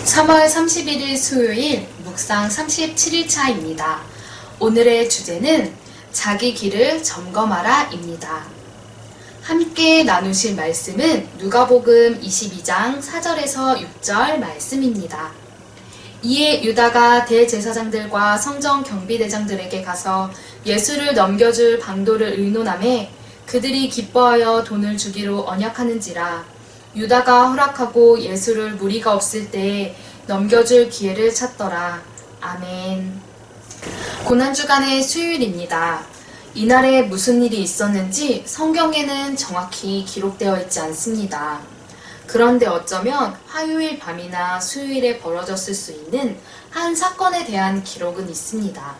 3월 31일 수요일 묵상 37일차입니다. 오늘의 주제는 자기 길을 점검하라입니다. 함께 나누실 말씀은 누가복음 22장 4절에서 6절 말씀입니다. 이에 유다가 대제사장들과 성전 경비대장들에게 가서 예수를 넘겨줄 방도를 의논하매 그들이 기뻐하여 돈을 주기로 언약하는지라. 유다가 허락하고 예수를 무리가 없을 때에 넘겨줄 기회를 찾더라. 아멘. 고난주간의 수요일입니다. 이날에 무슨 일이 있었는지 성경에는 정확히 기록되어 있지 않습니다. 그런데 어쩌면 화요일 밤이나 수요일에 벌어졌을 수 있는 한 사건에 대한 기록은 있습니다.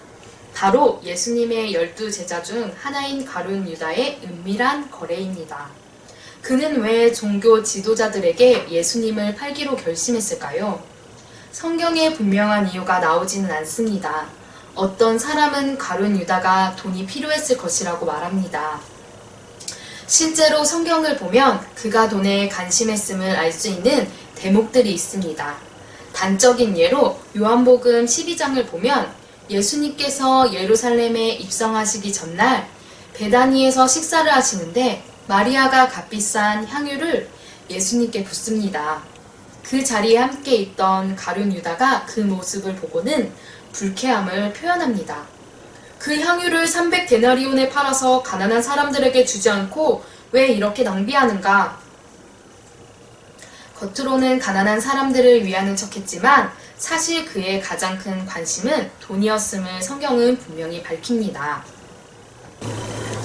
바로 예수님의 12제자 중 하나인 가룟 유다의 은밀한 거래입니다. 그는 왜 종교 지도자들에게 예수님을 팔기로 결심했을까요? 성경에 분명한 이유가 나오지는 않습니다. 어떤 사람은 가룟 유다가 돈이 필요했을 것이라고 말합니다. 실제로 성경을 보면 그가 돈에 간심했음을 알 수 있는 대목들이 있습니다. 단적인 예로 요한복음 12장을 보면 예수님께서 예루살렘에 입성하시기 전날 베다니에서 식사를 하시는데 마리아가 값비싼 향유를 예수님께 붓습니다. 그 자리에 함께 있던 가룟 유다가 그 모습을 보고는 불쾌함을 표현합니다. 그 향유를 300데나리온에 팔아서 가난한 사람들에게 주지 않고 왜 이렇게 낭비하는가? 겉으로는 가난한 사람들을 위하는 척했지만 사실 그의 가장 큰 관심은 돈이었음을 성경은 분명히 밝힙니다.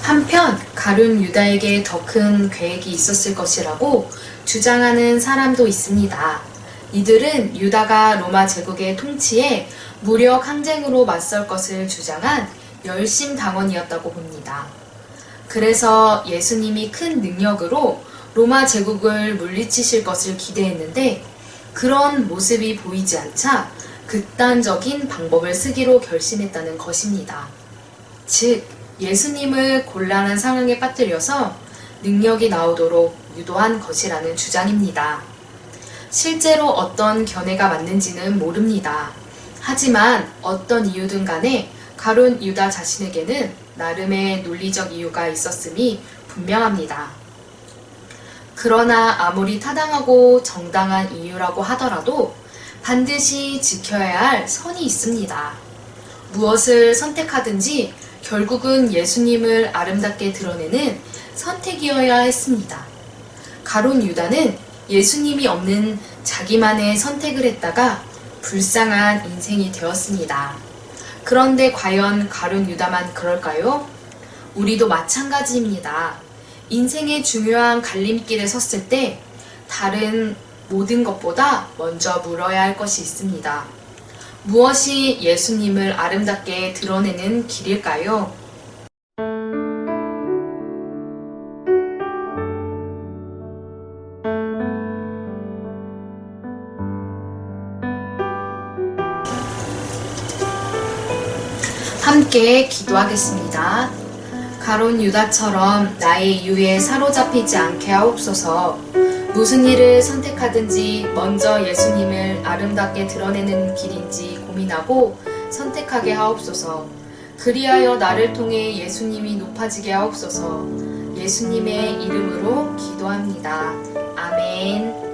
한편 가룟 유다에게 더 큰 계획이 있었을 것이라고 주장하는 사람도 있습니다. 이들은 유다가 로마 제국의 통치에 무력 항쟁으로 맞설 것을 주장한 열심당원이었다고 봅니다. 그래서 예수님이 큰 능력으로 로마 제국을 물리치실 것을 기대했는데 그런 모습이 보이지 않자 극단적인 방법을 쓰기로 결심했다는 것입니다. 즉, 예수님을 곤란한 상황에 빠뜨려서 능력이 나오도록 유도한 것이라는 주장입니다. 실제로 어떤 견해가 맞는지는 모릅니다. 하지만 어떤 이유든 간에 가룟 유다 자신에게는 나름의 논리적 이유가 있었음이 분명합니다. 그러나 아무리 타당하고 정당한 이유라고 하더라도 반드시 지켜야 할 선이 있습니다. 무엇을 선택하든지 결국은 예수님을 아름답게 드러내는 선택이어야 했습니다. 가룟 유다는 예수님이 없는 자기만의 선택을 했다가 불쌍한 인생이 되었습니다. 그런데 과연 가룟 유다만 그럴까요? 우리도 마찬가지입니다. 인생의 중요한 갈림길에 섰을 때 다른 모든 것보다 먼저 물어야 할 것이 있습니다. 무엇이 예수님을 아름답게 드러내는 길일까요? 함께 기도하겠습니다. 가룟 유다처럼 나의 이유에 사로잡히지 않게 하옵소서. 무슨 일을 선택하든지 먼저 예수님을 아름답게 드러내는 길인지 고민하고 선택하게 하옵소서. 그리하여 나를 통해 예수님이 높아지게 하옵소서. 예수님의 이름으로 기도합니다. 아멘.